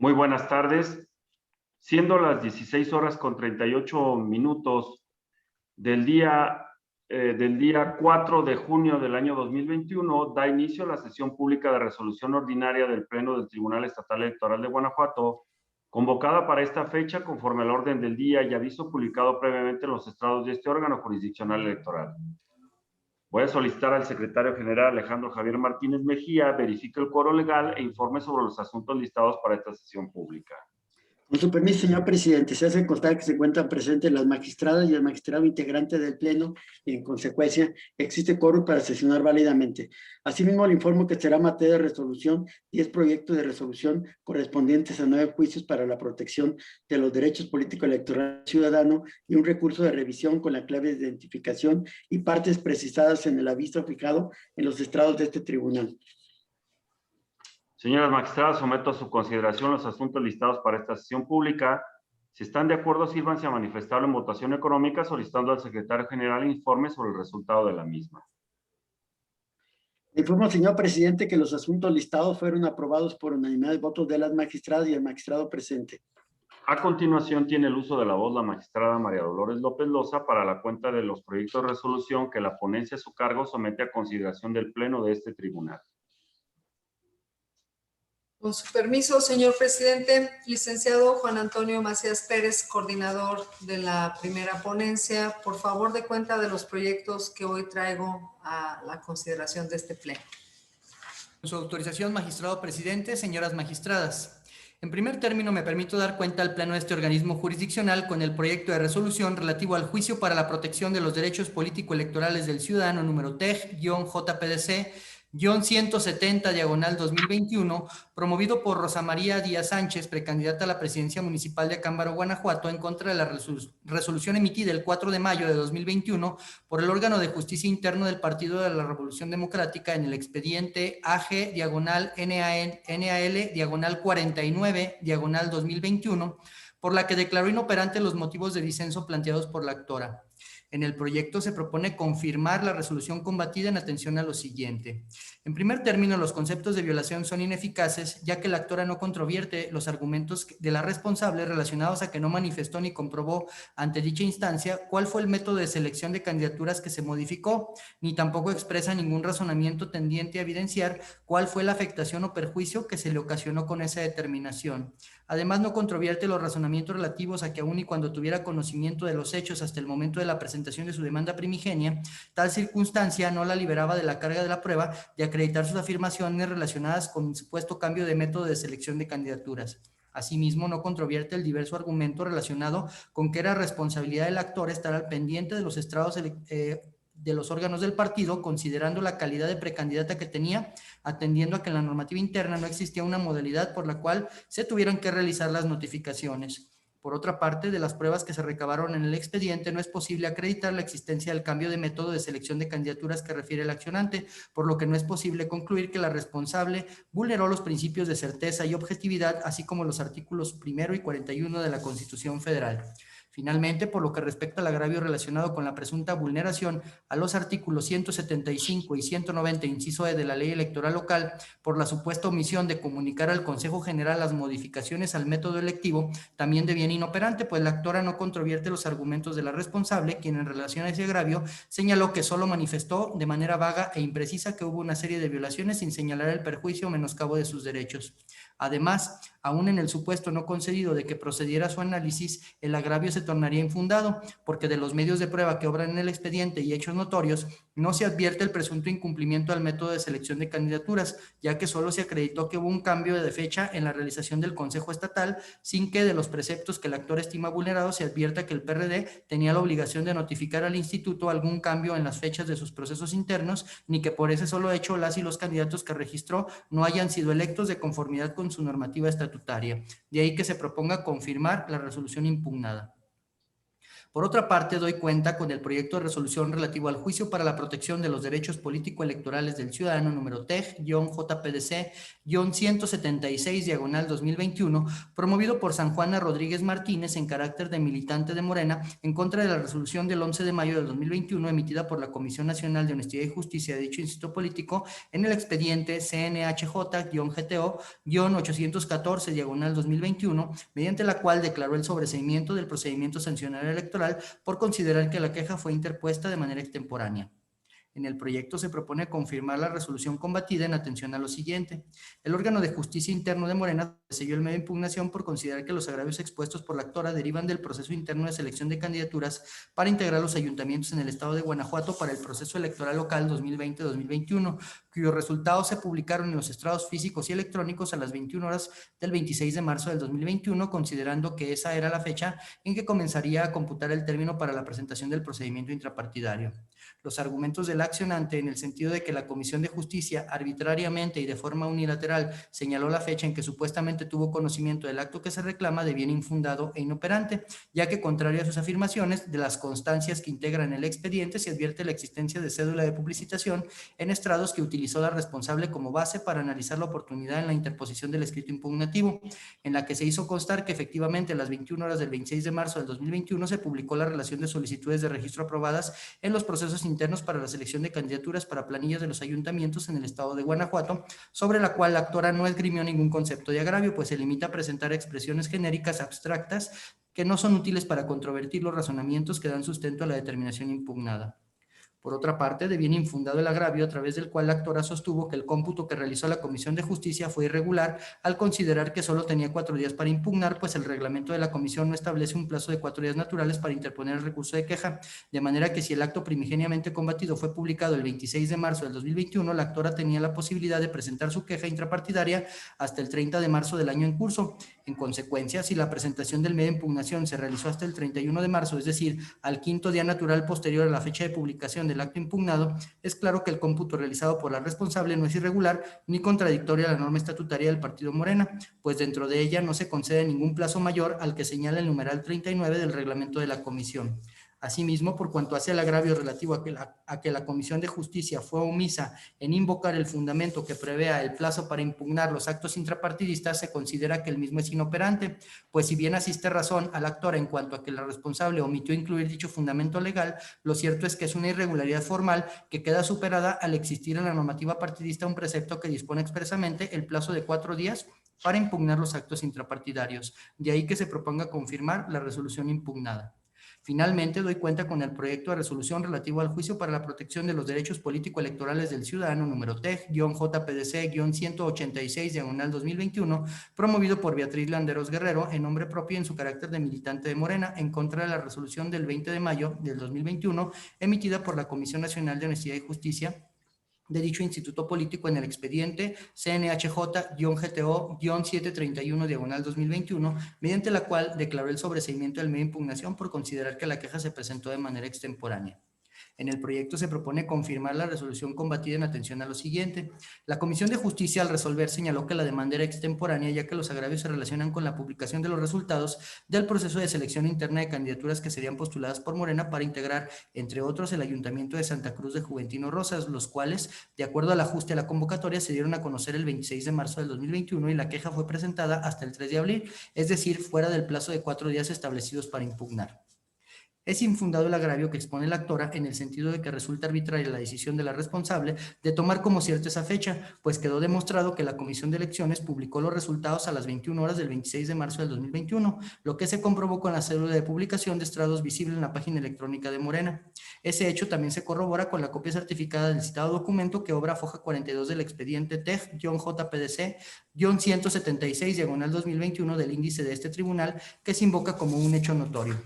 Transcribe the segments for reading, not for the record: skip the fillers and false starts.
Muy buenas tardes. Siendo las 16 horas con 38 minutos del día 4 de junio del año 2021, da inicio a la sesión pública de resolución ordinaria del Pleno del Tribunal Estatal Electoral de Guanajuato, convocada para esta fecha conforme al orden del día y aviso publicado previamente en los estrados de este órgano jurisdiccional electoral. Voy a solicitar al secretario general Alejandro Javier Martínez Mejía verifique el quórum legal e informe sobre los asuntos listados para esta sesión pública. Con su permiso, señor presidente, se hace constar que se encuentran presentes las magistradas y el magistrado integrante del Pleno y, en consecuencia, existe quórum para sesionar válidamente. Asimismo, le informo que será materia de resolución 10 proyectos de resolución correspondientes a 9 juicios para la protección de los derechos políticos electorales ciudadanos y un recurso de revisión con la clave de identificación y partes precisadas en el aviso fijado en los estrados de este tribunal. Señoras magistradas, someto a su consideración los asuntos listados para esta sesión pública. Si están de acuerdo, sírvanse a manifestarlo en votación económica, solicitando al secretario general informe sobre el resultado de la misma. Le informo, señor presidente, que los asuntos listados fueron aprobados por unanimidad de votos de las magistradas y el magistrado presente. A continuación, tiene el uso de la voz la magistrada María Dolores López Loza para la cuenta de los proyectos de resolución que la ponencia a su cargo somete a consideración del Pleno de este tribunal. Con su permiso, señor presidente, licenciado Juan Antonio Macías Pérez, coordinador de la primera ponencia, por favor de cuenta de los proyectos que hoy traigo a la consideración de este pleno. Con su autorización, magistrado presidente, señoras magistradas. En primer término, me permito dar cuenta al Pleno de este organismo jurisdiccional con el proyecto de resolución relativo al juicio para la protección de los derechos político-electorales del ciudadano número TEG-JPDC-170/2021, promovido por Rosa María Díaz Sánchez, precandidata a la presidencia municipal de Acámbaro, Guanajuato, en contra de la resolución emitida el 4 de mayo de 2021 por el órgano de justicia interno del Partido de la Revolución Democrática en el expediente AG/NAL-49/2021, por la que declaró inoperante los motivos de disenso planteados por la actora. En el proyecto se propone confirmar la resolución combatida en atención a lo siguiente. En primer término, los conceptos de violación son ineficaces, ya que la actora no controvierte los argumentos de la responsable relacionados a que no manifestó ni comprobó ante dicha instancia cuál fue el método de selección de candidaturas que se modificó, ni tampoco expresa ningún razonamiento tendiente a evidenciar cuál fue la afectación o perjuicio que se le ocasionó con esa determinación. Además, no controvierte los razonamientos relativos a que aun y cuando tuviera conocimiento de los hechos hasta el momento de la presentación de su demanda primigenia, tal circunstancia no la liberaba de la carga de la prueba de acreditar sus afirmaciones relacionadas con un supuesto cambio de método de selección de candidaturas. Asimismo, no controvierte el diverso argumento relacionado con que era responsabilidad del actor estar al pendiente de los estrados de los órganos del partido, considerando la calidad de precandidata que tenía, atendiendo a que en la normativa interna no existía una modalidad por la cual se tuvieran que realizar las notificaciones. Por otra parte, de las pruebas que se recabaron en el expediente, no es posible acreditar la existencia del cambio de método de selección de candidaturas que refiere el accionante, por lo que no es posible concluir que la responsable vulneró los principios de certeza y objetividad, así como los artículos 1 y 41 de la Constitución Federal. Finalmente, por lo que respecta al agravio relacionado con la presunta vulneración a los artículos 175 y 190, inciso E de la Ley Electoral Local, por la supuesta omisión de comunicar al Consejo General las modificaciones al método electivo, también deviene inoperante, pues la actora no controvierte los argumentos de la responsable, quien en relación a ese agravio señaló que solo manifestó de manera vaga e imprecisa que hubo una serie de violaciones sin señalar el perjuicio o menoscabo de sus derechos. Además, aún en el supuesto no concedido de que procediera su análisis, el agravio se tornaría infundado, porque de los medios de prueba que obran en el expediente y hechos notorios, no se advierte el presunto incumplimiento al método de selección de candidaturas, ya que solo se acreditó que hubo un cambio de fecha en la realización del Consejo Estatal, sin que de los preceptos que el actor estima vulnerados se advierta que el PRD tenía la obligación de notificar al instituto algún cambio en las fechas de sus procesos internos, ni que por ese solo hecho las y los candidatos que registró no hayan sido electos de conformidad con su normativa estatutaria. De ahí que se proponga confirmar la resolución impugnada. Por otra parte, doy cuenta con el proyecto de resolución relativo al juicio para la protección de los derechos político-electorales del ciudadano número TEG-JPDC-176/2021, promovido por San Juana Rodríguez Martínez en carácter de militante de Morena en contra de la resolución del 11 de mayo del 2021 emitida por la Comisión Nacional de Honestidad y Justicia de dicho instituto político en el expediente CNHJ-GTO-814/2021, mediante la cual declaró el sobreseimiento del procedimiento sancionario electoral por considerar que la queja fue interpuesta de manera extemporánea. En el proyecto se propone confirmar la resolución combatida en atención a lo siguiente. El órgano de justicia interno de Morena selló el medio de impugnación por considerar que los agravios expuestos por la actora derivan del proceso interno de selección de candidaturas para integrar los ayuntamientos en el estado de Guanajuato para el proceso electoral local 2020-2021, cuyos resultados se publicaron en los estrados físicos y electrónicos a las 21 horas del 26 de marzo del 2021, considerando que esa era la fecha en que comenzaría a computar el término para la presentación del procedimiento intrapartidario. Los argumentos del accionante en el sentido de que la Comisión de Justicia arbitrariamente y de forma unilateral señaló la fecha en que supuestamente tuvo conocimiento del acto que se reclama de bien infundado e inoperante, ya que contrario a sus afirmaciones, de las constancias que integran el expediente se advierte la existencia de cédula de publicitación en estrados que utilizó la responsable como base para analizar la oportunidad en la interposición del escrito impugnativo, en la que se hizo constar que efectivamente a las 21 horas del 26 de marzo del 2021 se publicó la relación de solicitudes de registro aprobadas en los procesos internos para la selección de candidaturas para planillas de los ayuntamientos en el estado de Guanajuato, sobre la cual la actora no esgrimió ningún concepto de agravio, pues se limita a presentar expresiones genéricas abstractas que no son útiles para controvertir los razonamientos que dan sustento a la determinación impugnada. Por otra parte, de bien infundado el agravio a través del cual la actora sostuvo que el cómputo que realizó la Comisión de Justicia fue irregular al considerar que solo tenía 4 días para impugnar, pues el reglamento de la comisión no establece un plazo de 4 días naturales para interponer el recurso de queja, de manera que si el acto primigeniamente combatido fue publicado el 26 de marzo del 2021, la actora tenía la posibilidad de presentar su queja intrapartidaria hasta el 30 de marzo del año en curso. En consecuencia, si la presentación del medio de impugnación se realizó hasta el 31 de marzo, es decir, al 5º día natural posterior a la fecha de publicación del acto impugnado, es claro que el cómputo realizado por la responsable no es irregular ni contradictorio a la norma estatutaria del Partido Morena, pues dentro de ella no se concede ningún plazo mayor al que señala el numeral 39 del reglamento de la comisión. Asimismo, por cuanto hace el agravio relativo a que la Comisión de Justicia fue omisa en invocar el fundamento que prevea el plazo para impugnar los actos intrapartidistas, se considera que el mismo es inoperante, pues si bien asiste razón al actor en cuanto a que la responsable omitió incluir dicho fundamento legal, lo cierto es que es una irregularidad formal que queda superada al existir en la normativa partidista un precepto que dispone expresamente el plazo de 4 días para impugnar los actos intrapartidarios. De ahí que se proponga confirmar la resolución impugnada. Finalmente, doy cuenta con el proyecto de resolución relativo al juicio para la protección de los derechos político-electorales del ciudadano número TEG-JPDC-186/2021, promovido por Beatriz Landeros Guerrero en nombre propio en su carácter de militante de Morena en contra de la resolución del 20 de mayo del 2021 emitida por la Comisión Nacional de Honestidad y Justicia de dicho instituto político en el expediente CNHJ-GTO-731/2021, mediante la cual declaró el sobreseimiento del medio de impugnación por considerar que la queja se presentó de manera extemporánea. En el proyecto se propone confirmar la resolución combatida en atención a lo siguiente. La Comisión de Justicia al resolver señaló que la demanda era extemporánea ya que los agravios se relacionan con la publicación de los resultados del proceso de selección interna de candidaturas que serían postuladas por Morena para integrar, entre otros, el Ayuntamiento de Santa Cruz de Juventino Rosas, los cuales, de acuerdo al ajuste a la convocatoria, se dieron a conocer el 26 de marzo del 2021 y la queja fue presentada hasta el 3 de abril, es decir, fuera del plazo de 4 días establecidos para impugnar. Es infundado el agravio que expone la actora en el sentido de que resulta arbitraria la decisión de la responsable de tomar como cierta esa fecha, pues quedó demostrado que la Comisión de Elecciones publicó los resultados a las 21 horas del 26 de marzo del 2021, lo que se comprobó con la cédula de publicación de estrados visible en la página electrónica de Morena. Ese hecho también se corrobora con la copia certificada del citado documento que obra foja 42 del expediente TEG-JPDC-176/2021 del índice de este tribunal, que se invoca como un hecho notorio.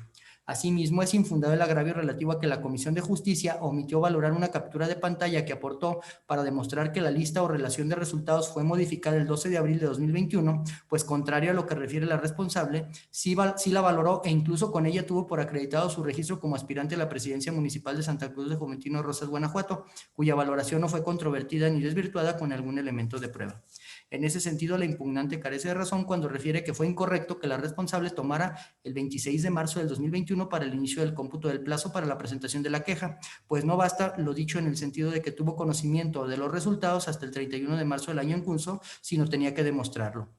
Asimismo, es infundado el agravio relativo a que la Comisión de Justicia omitió valorar una captura de pantalla que aportó para demostrar que la lista o relación de resultados fue modificada el 12 de abril de 2021, pues contrario a lo que refiere la responsable, sí la valoró e incluso con ella tuvo por acreditado su registro como aspirante a la presidencia municipal de Santa Cruz de Juventino Rosas, Guanajuato, cuya valoración no fue controvertida ni desvirtuada con algún elemento de prueba. En ese sentido, la impugnante carece de razón cuando refiere que fue incorrecto que la responsable tomara el 26 de marzo del 2021 2021 para el inicio del cómputo del plazo para la presentación de la queja, pues no basta lo dicho en el sentido de que tuvo conocimiento de los resultados hasta el 31 de marzo del año en curso, sino tenía que demostrarlo.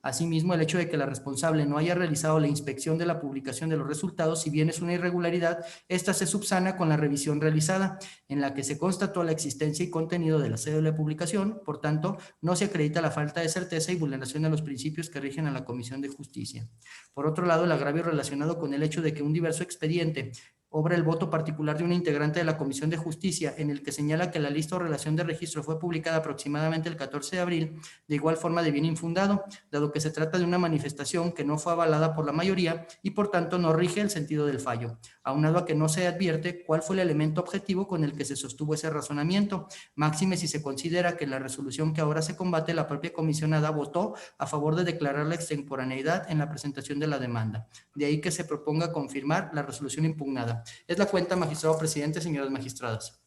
Asimismo, el hecho de que la responsable no haya realizado la inspección de la publicación de los resultados, si bien es una irregularidad, esta se subsana con la revisión realizada, en la que se constató la existencia y contenido de la cédula de publicación. Por tanto, no se acredita la falta de certeza y vulneración de los principios que rigen a la Comisión de Justicia. Por otro lado, el agravio relacionado con el hecho de que un diverso expediente obra el voto particular de un integrante de la Comisión de Justicia, en el que señala que la lista o relación de registro fue publicada aproximadamente el 14 de abril, de igual forma de bien infundado, dado que se trata de una manifestación que no fue avalada por la mayoría y por tanto no rige el sentido del fallo, aunado a que no se advierte cuál fue el elemento objetivo con el que se sostuvo ese razonamiento, máxime si se considera que en la resolución que ahora se combate la propia comisionada votó a favor de declarar la extemporaneidad en la presentación de la demanda. De ahí que se proponga confirmar la resolución impugnada. Es la cuenta, magistrado presidente, señoras magistradas.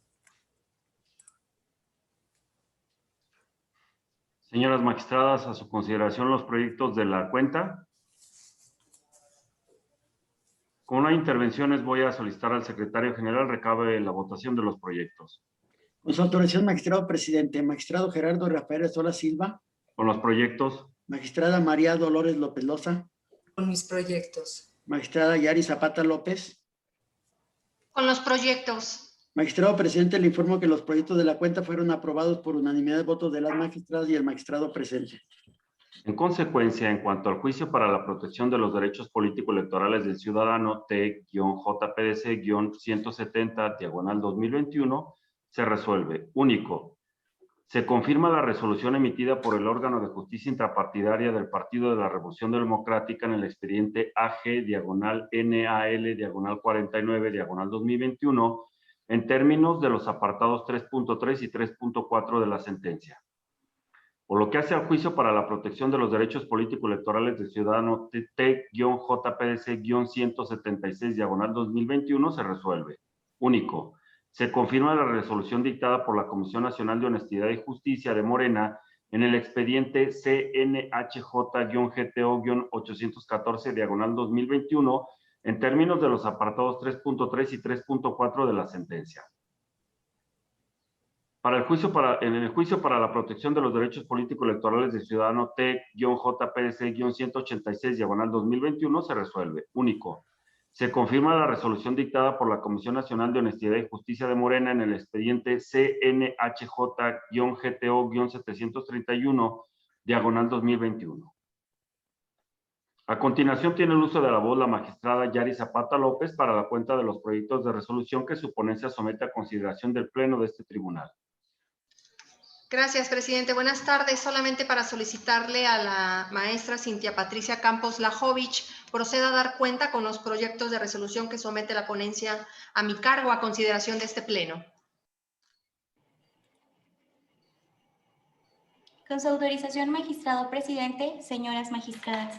Señoras magistradas, a su consideración los proyectos de la cuenta. Con no hay intervenciones, voy a solicitar al secretario general recabe la votación de los proyectos. Con su autorización, magistrado presidente, magistrado Gerardo Rafael Sola Silva, Con los proyectos, magistrada María Dolores López Loza, Con mis proyectos. magistrada Yari Zapata López. Con los proyectos. Magistrado presidente, le informo que los proyectos de la cuenta fueron aprobados por unanimidad de votos de las magistradas y el magistrado presente. en consecuencia, en cuanto al juicio para la protección de los derechos político-electorales del ciudadano T-JPS-170/2021, se resuelve. Único. Se confirma la resolución emitida por el órgano de justicia intrapartidaria del Partido de la Revolución Democrática en el expediente AG/NAL/49/2021 en términos de los apartados 3.3 y 3.4 de la sentencia. Por lo que hace al juicio para la protección de los derechos político-electorales del ciudadano T-JPS-176/2021 se resuelve. Único. Se confirma la resolución dictada por la Comisión Nacional de Honestidad y Justicia de Morena en el expediente CNHJ-GTO-814/2021 en términos de los apartados 3.3 y 3.4 de la sentencia. En el juicio para la protección de los derechos político-electorales del ciudadano T-JPS-186/2021 se resuelve. Único. Se confirma la resolución dictada por la Comisión Nacional de Honestidad y Justicia de Morena en el expediente CNHJ-GTO-731/2021. A continuación tiene el uso de la voz la magistrada Yari Zapata López para la cuenta de los proyectos de resolución que su ponencia somete a consideración del Pleno de este tribunal. Gracias, presidente. Buenas tardes. Solamente para solicitarle a la maestra Cintia Patricia Campos Lajovich proceda a dar cuenta con los proyectos de resolución que somete la ponencia a mi cargo a consideración de este Pleno. Con su autorización, magistrado presidente, señoras magistradas.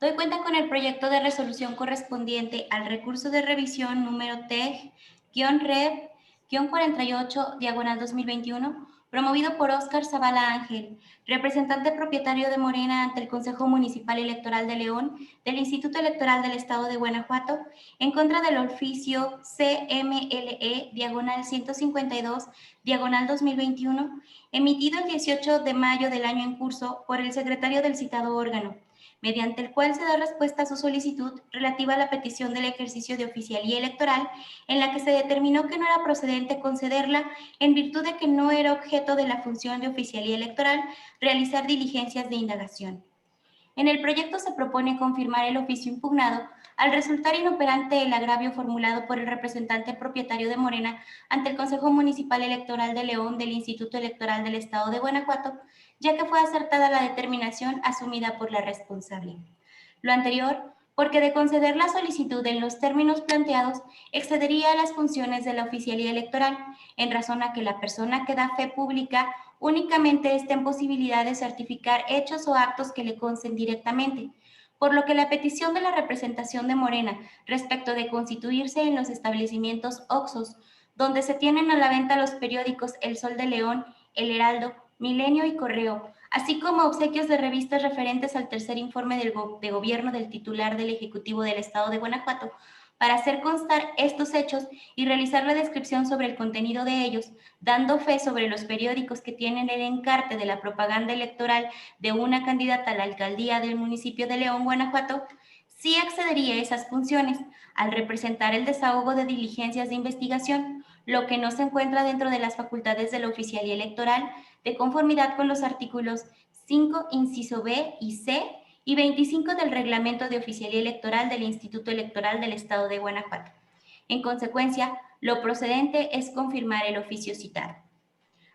Doy cuenta con el proyecto de resolución correspondiente al recurso de revisión número TEG-REV-48/2021, promovido por Óscar Zavala Ángel, representante propietario de Morena ante el Consejo Municipal Electoral de León del Instituto Electoral del Estado de Guanajuato, en contra del oficio CMLE-152/2021, emitido el 18 de mayo del año en curso por el secretario del citado órgano, mediante el cual se da respuesta a su solicitud relativa a la petición del ejercicio de oficialía electoral, en la que se determinó que no era procedente concederla en virtud de que no era objeto de la función de oficialía electoral realizar diligencias de indagación. En el proyecto se propone confirmar el oficio impugnado al resultar inoperante el agravio formulado por el representante propietario de Morena ante el Consejo Municipal Electoral de León del Instituto Electoral del Estado de Guanajuato, ya que fue acertada la determinación asumida por la responsable. Lo anterior, porque de conceder la solicitud en los términos planteados, excedería las funciones de la oficialía electoral, en razón a que la persona que da fe pública únicamente esté en posibilidad de certificar hechos o actos que le consten directamente, por lo que la petición de la representación de Morena respecto de constituirse en los establecimientos OXXOs, donde se tienen a la venta los periódicos El Sol de León, El Heraldo, Milenio y Correo, así como obsequios de revistas referentes al tercer informe de gobierno del titular del Ejecutivo del Estado de Guanajuato, para hacer constar estos hechos y realizar la descripción sobre el contenido de ellos, dando fe sobre los periódicos que tienen el encarte de la propaganda electoral de una candidata a la alcaldía del municipio de León, Guanajuato, sí accedería a esas funciones al representar el desahogo de diligencias de investigación, lo que no se encuentra dentro de las facultades de la oficialía electoral, de conformidad con los artículos 5, inciso B y C, y 25 del Reglamento de Oficialía Electoral del Instituto Electoral del Estado de Guanajuato. En consecuencia, lo procedente es confirmar el oficio citado.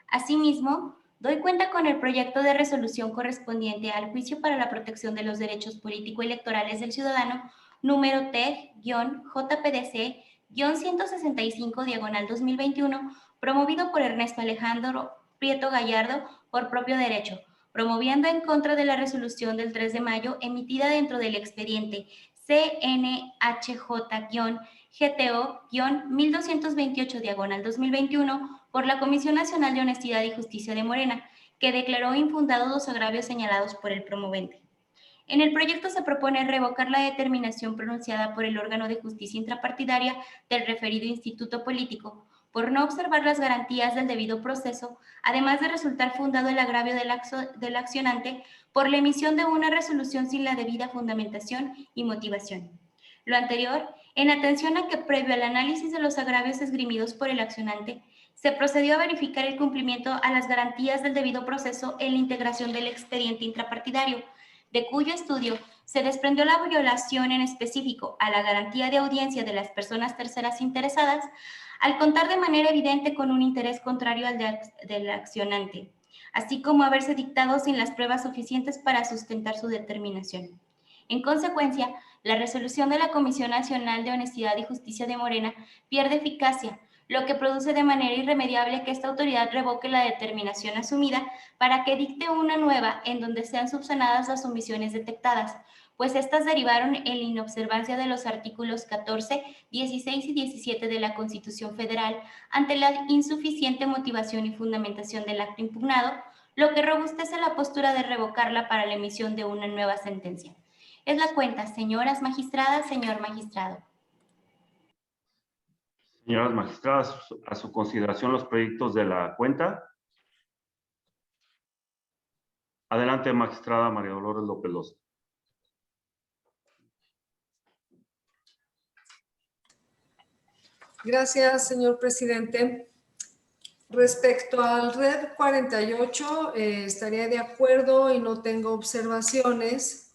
Asimismo, doy cuenta con el proyecto de resolución correspondiente al juicio para la protección de los derechos político-electorales del ciudadano, número TEG-JPDC-165/2021, promovido por Ernesto Alejandro Prieto Gallardo por propio derecho, promoviendo en contra de la resolución del 3 de mayo emitida dentro del expediente CNHJ-GTO-1228/2021 por la Comisión Nacional de Honestidad y Justicia de Morena, que declaró infundados los agravios señalados por el promovente. En el proyecto se propone revocar la determinación pronunciada por el órgano de justicia intrapartidaria del referido instituto político, por no observar las garantías del debido proceso, además de resultar fundado el agravio del accionante por la emisión de una resolución sin la debida fundamentación y motivación. Lo anterior, en atención a que previo al análisis de los agravios esgrimidos por el accionante, se procedió a verificar el cumplimiento a las garantías del debido proceso en la integración del expediente intrapartidario, de cuyo estudio se desprendió la violación en específico a la garantía de audiencia de las personas terceras interesadas, al contar de manera evidente con un interés contrario al del accionante, así como haberse dictado sin las pruebas suficientes para sustentar su determinación. En consecuencia, la resolución de la Comisión Nacional de Honestidad y Justicia de Morena pierde eficacia, lo que produce de manera irremediable que esta autoridad revoque la determinación asumida para que dicte una nueva en donde sean subsanadas las omisiones detectadas, pues estas derivaron en la inobservancia de los artículos 14, 16 y 17 de la Constitución Federal ante la insuficiente motivación y fundamentación del acto impugnado, lo que robustece la postura de revocarla para la emisión de una nueva sentencia. Es la cuenta, señoras magistradas, señor magistrado. Señoras magistradas, a su consideración los proyectos de la cuenta. Adelante, magistrada María Dolores López Loza. Gracias, señor presidente. Respecto al Red 48, estaría de acuerdo y no tengo observaciones.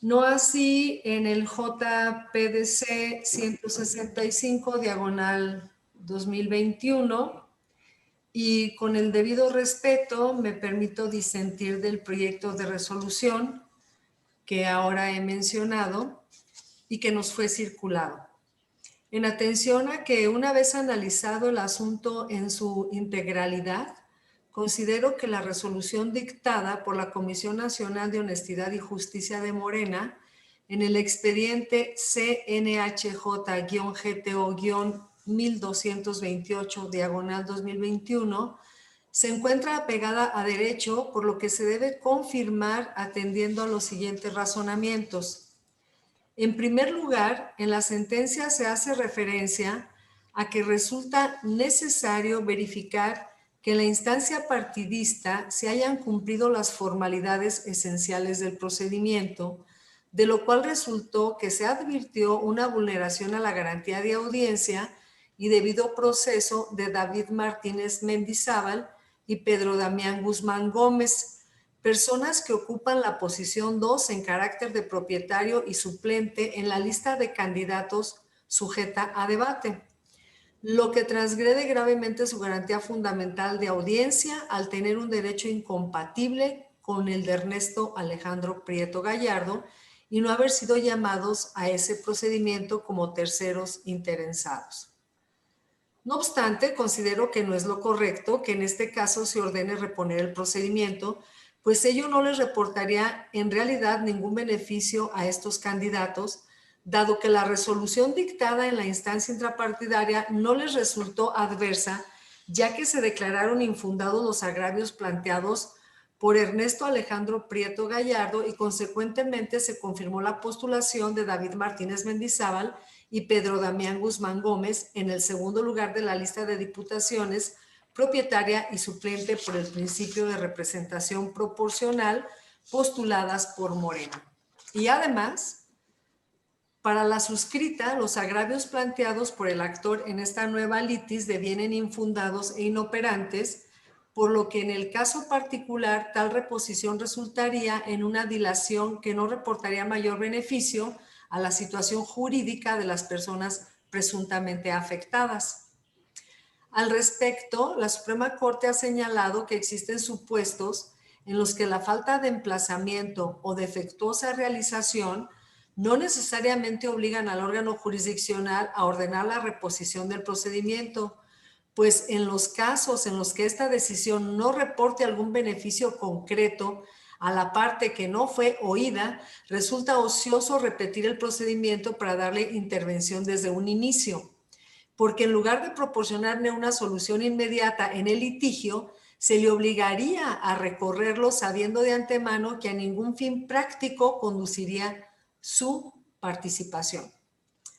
No así en el JPDC 165/2021. Y con el debido respeto me permito disentir del proyecto de resolución que ahora he mencionado y que nos fue circulado. En atención a que una vez analizado el asunto en su integralidad, considero que la resolución dictada por la Comisión Nacional de Honestidad y Justicia de Morena en el expediente CNHJ-GTO-1228/2021 se encuentra apegada a derecho, por lo que se debe confirmar atendiendo a los siguientes razonamientos. En primer lugar, en la sentencia se hace referencia a que resulta necesario verificar que en la instancia partidista se hayan cumplido las formalidades esenciales del procedimiento, de lo cual resultó que se advirtió una vulneración a la garantía de audiencia y debido proceso de David Martínez Mendizábal y Pedro Damián Guzmán Gómez, personas que ocupan la posición 2 en carácter de propietario y suplente en la lista de candidatos sujeta a debate, lo que transgrede gravemente su garantía fundamental de audiencia al tener un derecho incompatible con el de Ernesto Alejandro Prieto Gallardo y no haber sido llamados a ese procedimiento como terceros interesados. No obstante, considero que no es lo correcto que en este caso se ordene reponer el procedimiento, pues ello no les reportaría en realidad ningún beneficio a estos candidatos, dado que la resolución dictada en la instancia intrapartidaria no les resultó adversa, ya que se declararon infundados los agravios planteados por Ernesto Alejandro Prieto Gallardo y consecuentemente se confirmó la postulación de David Martínez Mendizábal y Pedro Damián Guzmán Gómez en el segundo lugar de la lista de diputaciones, propietaria y suplente por el principio de representación proporcional postuladas por Morena. Y además, para la suscrita, los agravios planteados por el actor en esta nueva litis devienen infundados e inoperantes, por lo que en el caso particular tal reposición resultaría en una dilación que no reportaría mayor beneficio a la situación jurídica de las personas presuntamente afectadas. Al respecto, la Suprema Corte ha señalado que existen supuestos en los que la falta de emplazamiento o defectuosa realización no necesariamente obligan al órgano jurisdiccional a ordenar la reposición del procedimiento, pues en los casos en los que esta decisión no reporte algún beneficio concreto a la parte que no fue oída, resulta ocioso repetir el procedimiento para darle intervención desde un inicio, porque en lugar de proporcionarle una solución inmediata en el litigio, se le obligaría a recorrerlo sabiendo de antemano que a ningún fin práctico conduciría su participación.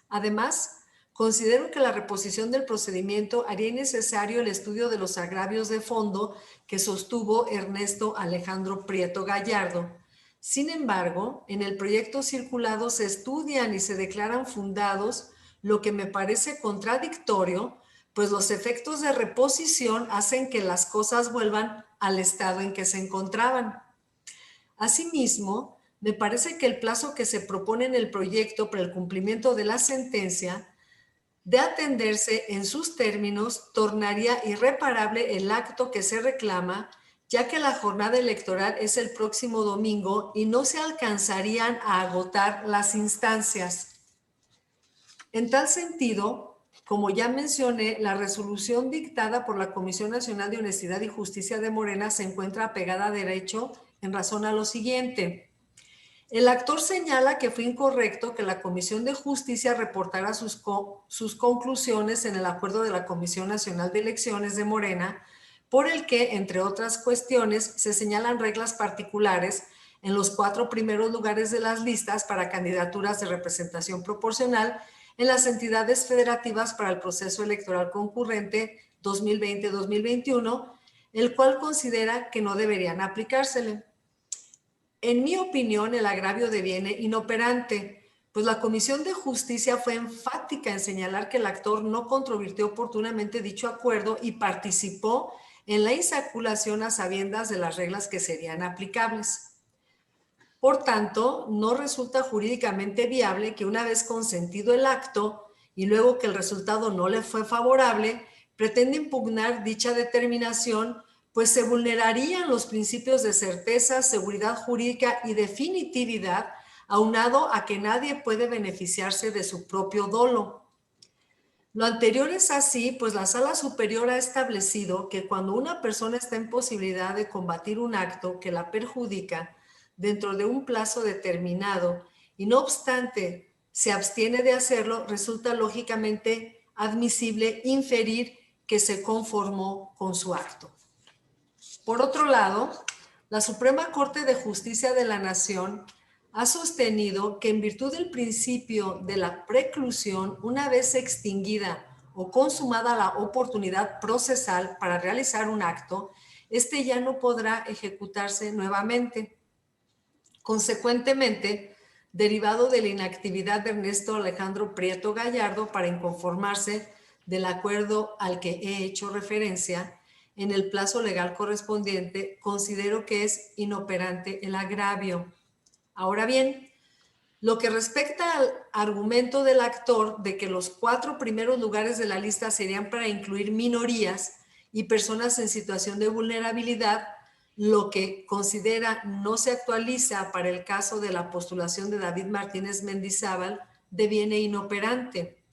Además, considero que la reposición del procedimiento haría innecesario el estudio de los agravios de fondo que sostuvo Ernesto Alejandro Prieto Gallardo. Sin embargo, en el proyecto circulado se estudian y se declaran fundados, lo que me parece contradictorio, pues los efectos de reposición hacen que las cosas vuelvan al estado en que se encontraban. Asimismo, me parece que el plazo que se propone en el proyecto para el cumplimiento de la sentencia, de atenderse en sus términos, tornaría irreparable el acto que se reclama, ya que la jornada electoral es el próximo domingo y no se alcanzarían a agotar las instancias. En tal sentido, como ya mencioné, la resolución dictada por la Comisión Nacional de Honestidad y Justicia de Morena se encuentra apegada a derecho en razón a lo siguiente. El actor señala que fue incorrecto que la Comisión de Justicia reportara sus conclusiones en el acuerdo de la Comisión Nacional de Elecciones de Morena, por el que, entre otras cuestiones, se señalan reglas particulares en los 4 primeros lugares de las listas para candidaturas de representación proporcional en las entidades federativas para el proceso electoral concurrente 2020-2021, el cual considera que no deberían aplicársele. En mi opinión, el agravio deviene inoperante, pues la Comisión de Justicia fue enfática en señalar que el actor no controvirtió oportunamente dicho acuerdo y participó en la insaculación a sabiendas de las reglas que serían aplicables. Por tanto, no resulta jurídicamente viable que una vez consentido el acto y luego que el resultado no le fue favorable, pretenda impugnar dicha determinación, pues se vulnerarían los principios de certeza, seguridad jurídica y definitividad, aunado a que nadie puede beneficiarse de su propio dolo. Lo anterior es así, pues la Sala Superior ha establecido que cuando una persona está en posibilidad de combatir un acto que la perjudica dentro de un plazo determinado y no obstante se abstiene de hacerlo, resulta lógicamente admisible inferir que se conformó con su acto. Por otro lado, la Suprema Corte de Justicia de la Nación ha sostenido que en virtud del principio de la preclusión, una vez extinguida o consumada la oportunidad procesal para realizar un acto, este ya no podrá ejecutarse nuevamente. Consecuentemente, derivado de la inactividad de Ernesto Alejandro Prieto Gallardo para inconformarse del acuerdo al que he hecho referencia, en el plazo legal correspondiente, considero que es inoperante el agravio. Ahora bien, lo que respecta al argumento del actor de que los 4 primeros lugares de la lista serían para incluir minorías y personas en situación de vulnerabilidad, lo que considera no se actualiza para el caso de la postulación de David Martínez Mendizábal, deviene inoperante,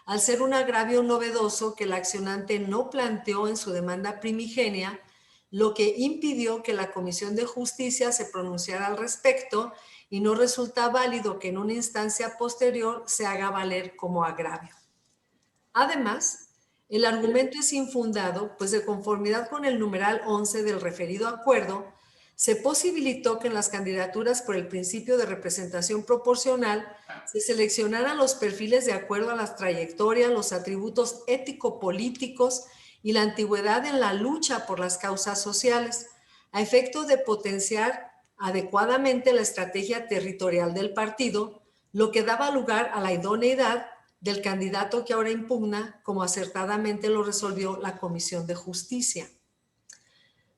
al ser un agravio novedoso que el accionante no planteó en su demanda primigenia, lo que impidió que la Comisión de Justicia se pronunciara al respecto y no resulta válido que en una instancia posterior se haga valer como agravio. Además, el argumento es infundado, pues de conformidad con el numeral 11 del referido acuerdo, se posibilitó que en las candidaturas por el principio de representación proporcional se seleccionaran los perfiles de acuerdo a las trayectorias, los atributos ético-políticos y la antigüedad en la lucha por las causas sociales, a efecto de potenciar adecuadamente la estrategia territorial del partido, lo que daba lugar a la idoneidad del candidato que ahora impugna, como acertadamente lo resolvió la Comisión de Justicia.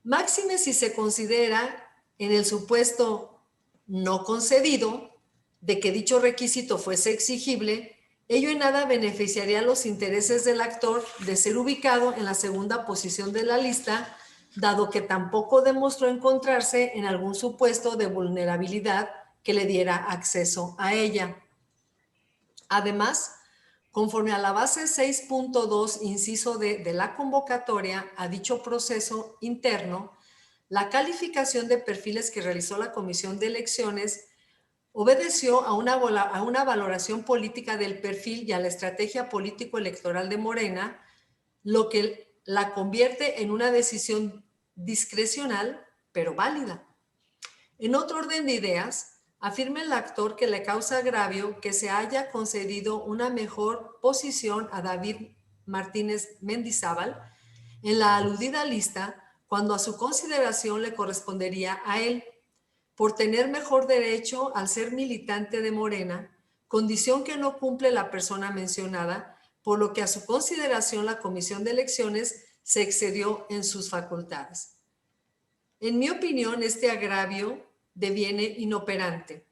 Máxime si se considera en el supuesto no concedido de que dicho requisito fuese exigible, ello en nada beneficiaría los intereses del actor de ser ubicado en la segunda posición de la lista, dado que tampoco demostró encontrarse en algún supuesto de vulnerabilidad que le diera acceso a ella. Además, conforme a la base 6.2, inciso D de la convocatoria a dicho proceso interno, la calificación de perfiles que realizó la Comisión de Elecciones obedeció a una valoración política del perfil y a la estrategia político-electoral de Morena, lo que la convierte en una decisión discrecional, pero válida. En otro orden de ideas, afirma el actor que le causa agravio que se haya concedido una mejor posición a David Martínez Mendizábal en la aludida lista, cuando a su consideración le correspondería a él, por tener mejor derecho al ser militante de Morena, condición que no cumple la persona mencionada, por lo que a su consideración la Comisión de Elecciones se excedió en sus facultades. En mi opinión, este agravio deviene inoperante,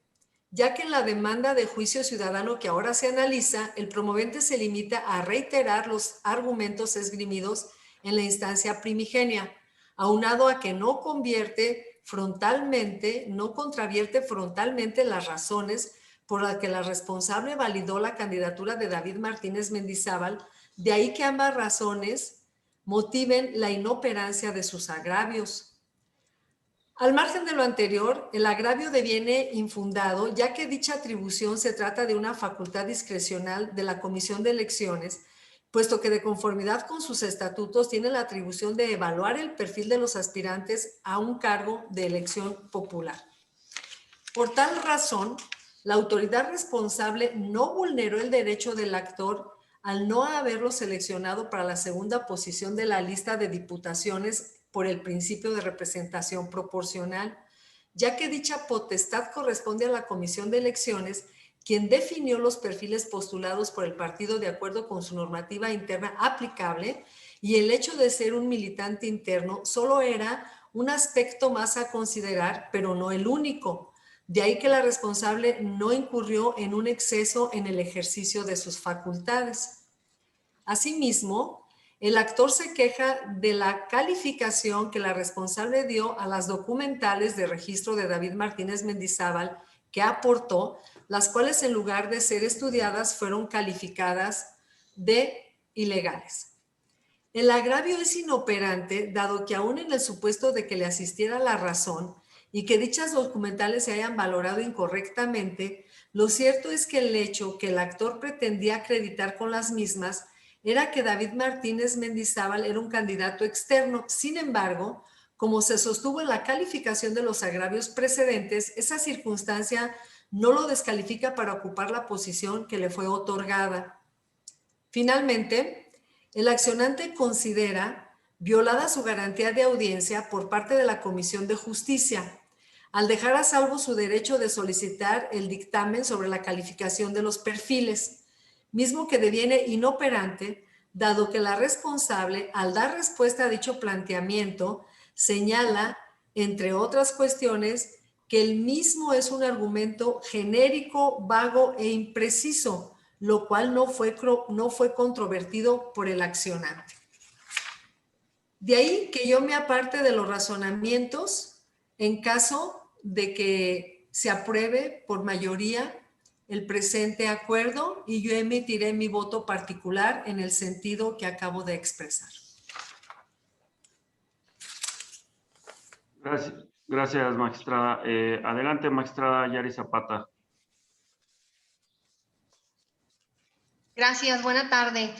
ya que en la demanda de juicio ciudadano que ahora se analiza, el promovente se limita a reiterar los argumentos esgrimidos en la instancia primigenia, aunado a que no contravierte frontalmente las razones por las que la responsable validó la candidatura de David Martínez Mendizábal, de ahí que ambas razones motiven la inoperancia de sus agravios. Al margen de lo anterior, el agravio deviene infundado, ya que dicha atribución se trata de una facultad discrecional de la Comisión de Elecciones, puesto que de conformidad con sus estatutos tiene la atribución de evaluar el perfil de los aspirantes a un cargo de elección popular. Por tal razón, la autoridad responsable no vulneró el derecho del actor al no haberlo seleccionado para la segunda posición de la lista de diputaciones por el principio de representación proporcional, ya que dicha potestad corresponde a la Comisión de Elecciones, quien definió los perfiles postulados por el partido de acuerdo con su normativa interna aplicable, y el hecho de ser un militante interno solo era un aspecto más a considerar, pero no el único. De ahí que la responsable no incurrió en un exceso en el ejercicio de sus facultades. Asimismo, el actor se queja de la calificación que la responsable dio a las documentales de registro de David Martínez Mendizábal que aportó, las cuales en lugar de ser estudiadas fueron calificadas de ilegales. El agravio es inoperante, dado que aún en el supuesto de que le asistiera la razón y que dichas documentales se hayan valorado incorrectamente, lo cierto es que el hecho que el actor pretendía acreditar con las mismas era que David Martínez Mendizábal era un candidato externo. Sin embargo, como se sostuvo en la calificación de los agravios precedentes, esa circunstancia no lo descalifica para ocupar la posición que le fue otorgada. Finalmente, el accionante considera violada su garantía de audiencia por parte de la Comisión de Justicia, al dejar a salvo su derecho de solicitar el dictamen sobre la calificación de los perfiles, mismo que deviene inoperante, dado que la responsable, al dar respuesta a dicho planteamiento, señala, entre otras cuestiones, que el mismo es un argumento genérico, vago e impreciso, lo cual no fue controvertido por el accionante. De ahí que yo me aparte de los razonamientos en caso de que se apruebe por mayoría el presente acuerdo, y yo emitiré mi voto particular en el sentido que acabo de expresar. Gracias, magistrada. Adelante, magistrada Yari Zapata. Gracias, buena tarde.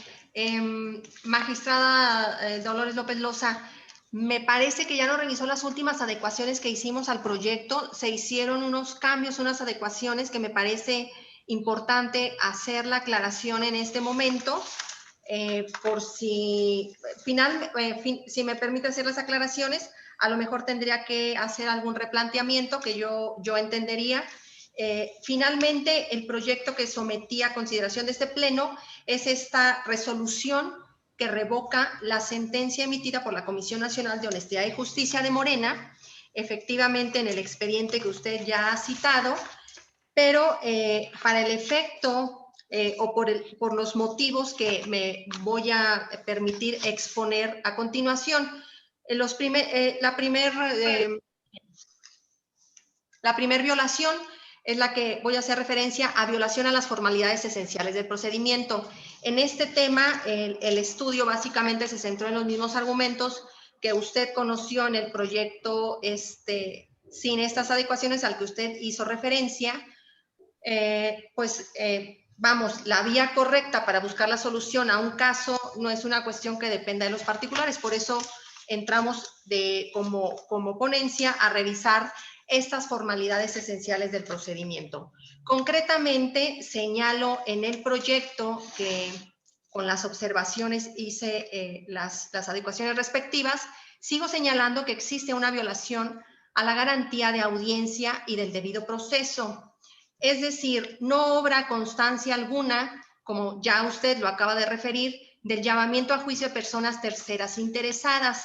Magistrada Dolores López Loza, Me parece que ya no revisó las últimas adecuaciones que hicimos al proyecto. Se hicieron unos cambios, unas adecuaciones que me parece importante hacer la aclaración en este momento. Por si si me permite hacer las aclaraciones, a lo mejor tendría que hacer algún replanteamiento que yo entendería. Finalmente, el proyecto que sometí a consideración de este pleno es esta resolución que revoca la sentencia emitida por la Comisión Nacional de Honestidad y Justicia de Morena, efectivamente en el expediente que usted ya ha citado, pero para el efecto o por los motivos que me voy a permitir exponer a continuación. La primer violación es la que voy a hacer referencia a violación a las formalidades esenciales del procedimiento. En este tema, el estudio básicamente se centró en los mismos argumentos que usted conoció en el proyecto sin estas adecuaciones al que usted hizo referencia. Vamos, la vía correcta para buscar la solución a un caso no es una cuestión que dependa de los particulares, por eso entramos como ponencia a revisar estas formalidades esenciales del procedimiento. Concretamente, señalo en el proyecto que con las observaciones hice las adecuaciones respectivas, sigo señalando que existe una violación a la garantía de audiencia y del debido proceso. Es decir, no obra constancia alguna, como ya usted lo acaba de referir, del llamamiento a juicio de personas terceras interesadas,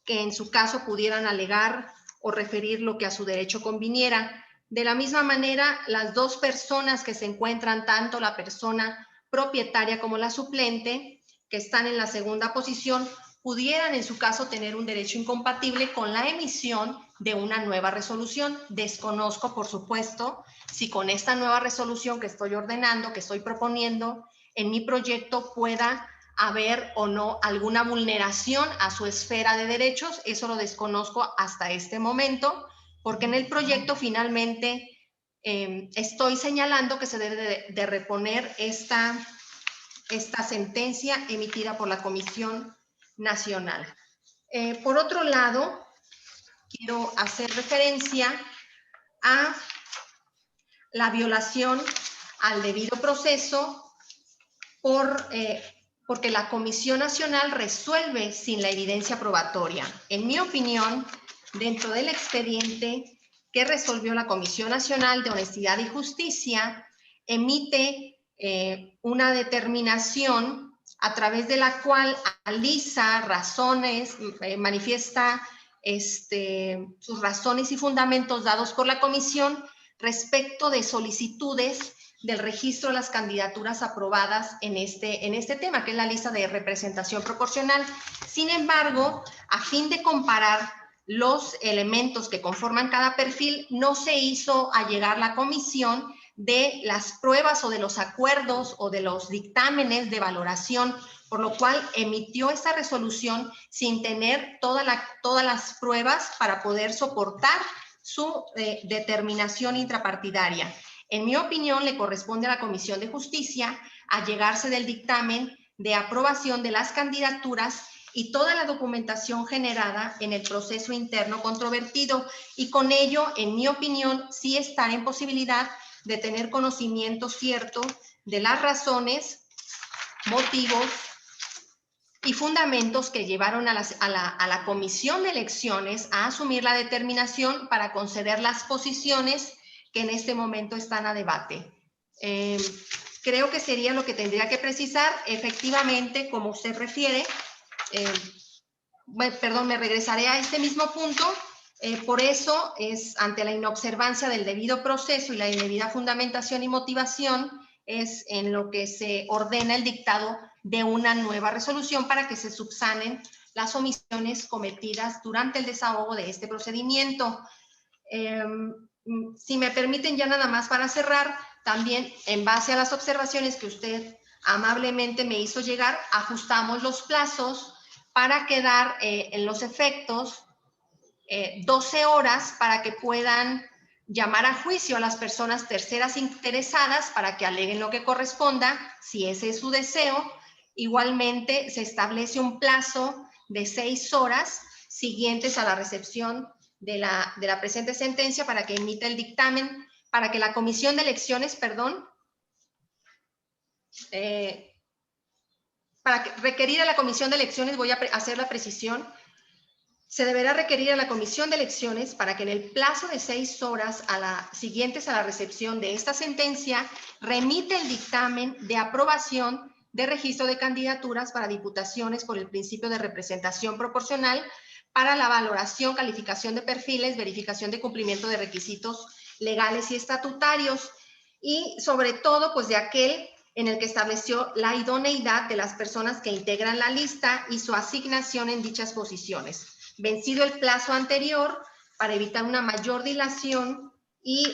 que en su caso pudieran alegar o referir lo que a su derecho conviniera. De la misma manera, las dos personas que se encuentran, tanto la persona propietaria como la suplente, que están en la segunda posición, pudieran en su caso tener un derecho incompatible con la emisión de una nueva resolución. Desconozco, por supuesto, si con esta nueva resolución que estoy ordenando, que estoy proponiendo en mi proyecto, pueda haber o no alguna vulneración a su esfera de derechos. Eso lo desconozco hasta este momento, porque en el proyecto finalmente estoy señalando que se debe de reponer esta sentencia emitida por la Comisión Nacional. Por otro lado, quiero hacer referencia a la violación al debido proceso porque la Comisión Nacional resuelve sin la evidencia probatoria. En mi opinión, dentro del expediente que resolvió la Comisión Nacional de Honestidad y Justicia, emite una determinación a través de la cual alisa razones, manifiesta sus razones y fundamentos dados por la Comisión respecto de solicitudes del registro de las candidaturas aprobadas en este tema, que es la lista de representación proporcional. Sin embargo, a fin de comparar los elementos que conforman cada perfil, no se hizo allegar la comisión de las pruebas o de los acuerdos o de los dictámenes de valoración, por lo cual emitió esta resolución sin tener todas las pruebas para poder soportar su determinación intrapartidaria. En mi opinión, le corresponde a la Comisión de Justicia allegarse del dictamen de aprobación de las candidaturas y toda la documentación generada en el proceso interno controvertido, y con ello, en mi opinión, sí estar en posibilidad de tener conocimiento cierto de las razones, motivos y fundamentos que llevaron a la Comisión de Elecciones a asumir la determinación para conceder las posiciones que en este momento están a debate. Creo que sería lo que tendría que precisar. Efectivamente, como usted refiere, me regresaré a este mismo punto. Por eso es ante la inobservancia del debido proceso y la indebida fundamentación y motivación, es en lo que se ordena el dictado de una nueva resolución para que se subsanen las omisiones cometidas durante el desahogo de este procedimiento. Si me permiten, ya nada más para cerrar, también en base a las observaciones que usted amablemente me hizo llegar, ajustamos los plazos para quedar en los efectos 12 horas para que puedan llamar a juicio a las personas terceras interesadas para que aleguen lo que corresponda, si ese es su deseo. Igualmente, se establece un plazo de 6 horas siguientes a la recepción de la presente sentencia para que emita el dictamen, para que la Comisión de Elecciones, para requerir a la Comisión de Elecciones, voy a hacer la precisión, se deberá requerir a la Comisión de Elecciones para que en el plazo de 6 horas siguientes a la recepción de esta sentencia, remite el dictamen de aprobación de registro de candidaturas para diputaciones por el principio de representación proporcional para la valoración, calificación de perfiles, verificación de cumplimiento de requisitos legales y estatutarios, y sobre todo, pues de aquel en el que estableció la idoneidad de las personas que integran la lista y su asignación en dichas posiciones. Vencido el plazo anterior, para evitar una mayor dilación y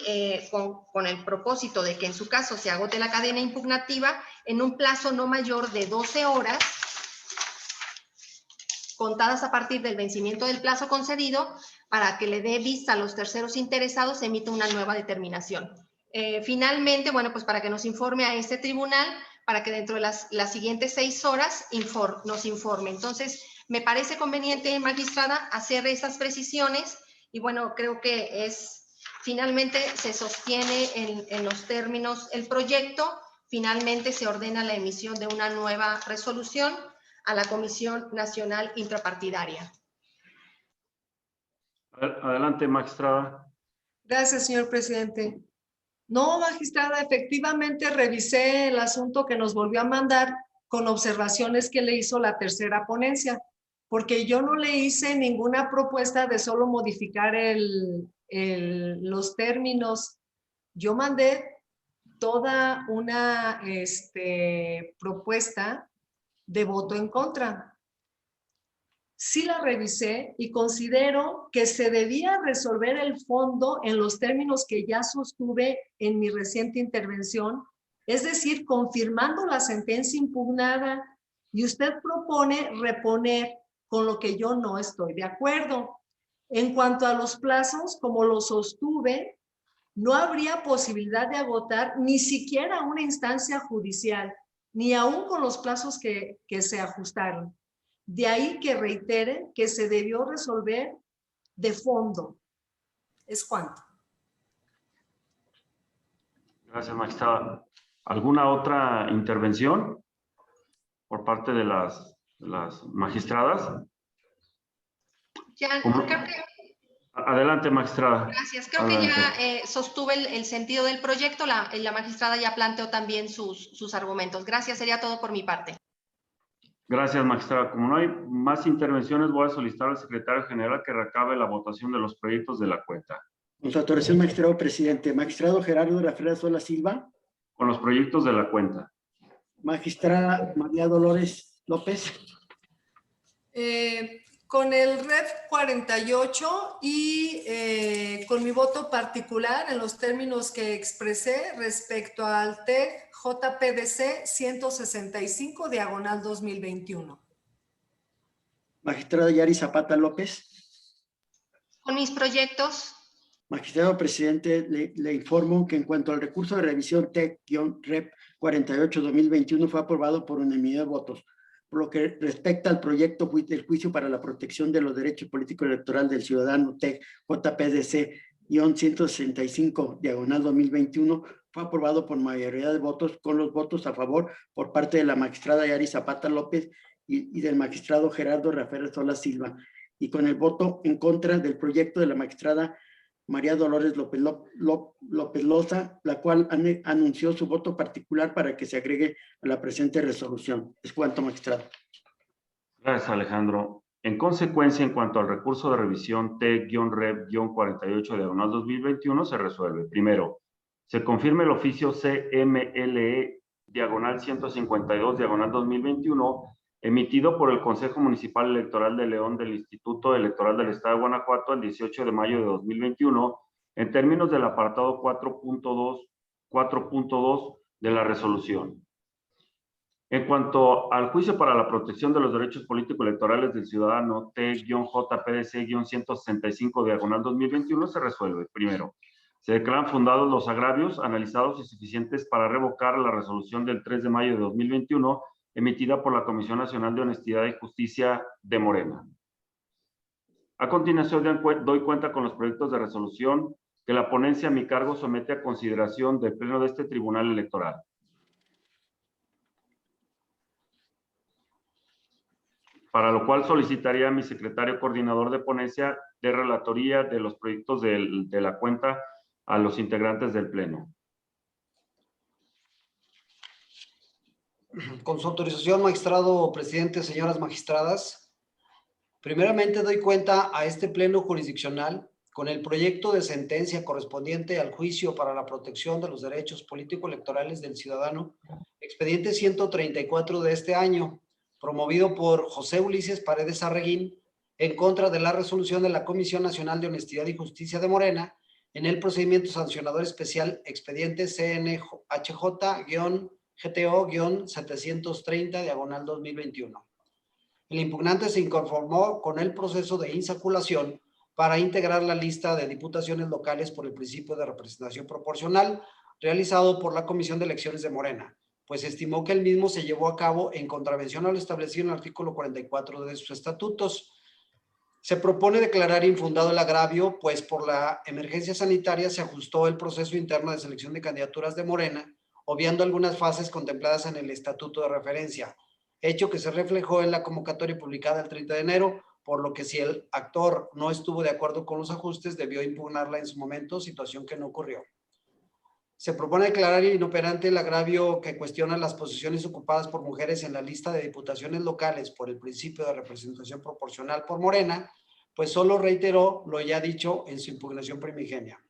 con el propósito de que en su caso se agote la cadena impugnativa en un plazo no mayor de 12 horas, contadas a partir del vencimiento del plazo concedido, para que le dé vista a los terceros interesados, se emite una nueva determinación. Finalmente, bueno, pues para que nos informe a este tribunal, para que dentro de las siguientes 6 horas nos informe. Entonces, me parece conveniente, magistrada, hacer estas precisiones y bueno, creo que finalmente se sostiene en los términos el proyecto, finalmente se ordena la emisión de una nueva resolución a la Comisión Nacional Intrapartidaria. Adelante, magistrada. Gracias, señor presidente. No, magistrada, efectivamente revisé el asunto que nos volvió a mandar con observaciones que le hizo la tercera ponencia, porque yo no le hice ninguna propuesta de solo modificar los términos. Yo mandé toda una propuesta de voto en contra. Sí la revisé y considero que se debía resolver el fondo en los términos que ya sostuve en mi reciente intervención, es decir, confirmando la sentencia impugnada, y usted propone reponer con lo que yo no estoy de acuerdo. En cuanto a los plazos, como lo sostuve, no habría posibilidad de agotar ni siquiera una instancia judicial, ni aún con los plazos que se ajustaron. De ahí que reitere que se debió resolver de fondo. ¿Es cuánto? Gracias, magistrada. ¿Alguna otra intervención por parte de las magistradas? Ya, creo que, Adelante, magistrada. gracias. Creo Adelante. que ya sostuve el sentido del proyecto. La magistrada ya planteó también sus argumentos. Gracias, sería todo por mi parte. Gracias, magistrada. Como no hay más intervenciones, voy a solicitar al secretario general que recabe la votación de los proyectos de la cuenta. Con su autorización, magistrado presidente. Magistrado Gerardo Rafael Sola Silva. Con los proyectos de la cuenta. Magistrada María Dolores López. Con el REF 48 y con mi voto particular en los términos que expresé respecto al TEC JPDC 165/2021. Magistrada Yari Zapata López. Con mis proyectos. Magistrado presidente, le informo que en cuanto al recurso de revisión TEC-REP 48/2021 fue aprobado por unanimidad de votos. Por lo que respecta al proyecto del juicio para la protección de los derechos políticos electorales del ciudadano TEC JPDC-165/2021 fue aprobado por mayoría de votos, con los votos a favor por parte de la magistrada Yari Zapata López y del magistrado Gerardo Rafael Sola Silva, y con el voto en contra del proyecto de la magistrada María Dolores López Loza, la cual anunció su voto particular para que se agregue a la presente resolución. Es cuanto, magistrado. Gracias, Alejandro. En consecuencia, en cuanto al recurso de revisión T-Rev-48/2021, se resuelve. Primero, se confirma el oficio CMLE-152/2021, emitido por el Consejo Municipal Electoral de León del Instituto Electoral del Estado de Guanajuato el 18 de mayo de 2021, en términos del apartado 4.2 de la resolución. En cuanto al juicio para la protección de los derechos político-electorales del ciudadano T-JPDC-165/2021, se resuelve. Primero, se declaran fundados los agravios analizados y suficientes para revocar la resolución del 3 de mayo de 2021 emitida por la Comisión Nacional de Honestidad y Justicia de Morena. A continuación, doy cuenta con los proyectos de resolución que la ponencia a mi cargo somete a consideración del Pleno de este Tribunal Electoral. Para lo cual solicitaría a mi secretario coordinador de ponencia de relatoría de los proyectos de la cuenta a los integrantes del Pleno. Con su autorización, magistrado presidente, señoras magistradas, primeramente doy cuenta a este Pleno jurisdiccional con el proyecto de sentencia correspondiente al juicio para la protección de los derechos político-electorales del ciudadano, expediente 134 de este año, promovido por José Ulises Paredes Arreguín, en contra de la resolución de la Comisión Nacional de Honestidad y Justicia de Morena, en el procedimiento sancionador especial expediente CNHJ-GTO-730/2021. El impugnante se inconformó con el proceso de insaculación para integrar la lista de diputaciones locales por el principio de representación proporcional realizado por la Comisión de Elecciones de Morena, pues estimó que el mismo se llevó a cabo en contravención a lo establecido en el artículo 44 de sus estatutos. Se propone declarar infundado el agravio, pues por la emergencia sanitaria se ajustó el proceso interno de selección de candidaturas de Morena, obviando algunas fases contempladas en el estatuto de referencia, hecho que se reflejó en la convocatoria publicada el 30 de enero, por lo que si el actor no estuvo de acuerdo con los ajustes, debió impugnarla en su momento, situación que no ocurrió. Se propone declarar inoperante el agravio que cuestiona las posiciones ocupadas por mujeres en la lista de diputaciones locales por el principio de representación proporcional por Morena, pues solo reiteró lo ya dicho en su impugnación primigenia.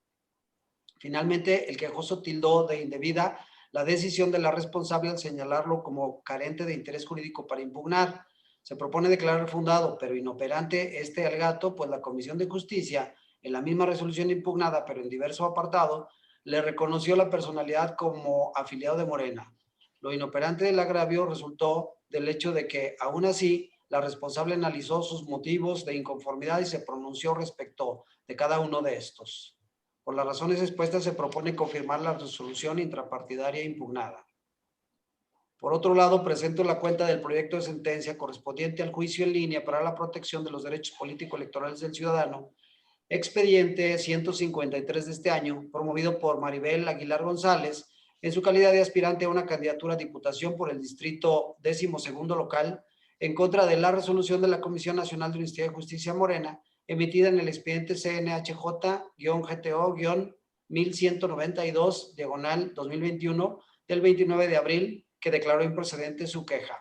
Finalmente, el quejoso tildó de indebida la decisión de la responsable al señalarlo como carente de interés jurídico para impugnar. Se propone declarar fundado, pero inoperante este alegato, pues la Comisión de Justicia, en la misma resolución impugnada, pero en diverso apartado, le reconoció la personalidad como afiliado de Morena. Lo inoperante del agravio resultó del hecho de que, aún así, la responsable analizó sus motivos de inconformidad y se pronunció respecto de cada uno de estos. Por las razones expuestas, se propone confirmar la resolución intrapartidaria impugnada. Por otro lado, presento la cuenta del proyecto de sentencia correspondiente al juicio en línea para la protección de los derechos político-electorales del ciudadano, expediente 153 de este año, promovido por Maribel Aguilar González, en su calidad de aspirante a una candidatura a diputación por el distrito 12º local, en contra de la resolución de la Comisión Nacional de Honestidad y Justicia Morena, emitida en el expediente CNHJ-GTO-1192/2021 del 29 de abril, que declaró improcedente su queja.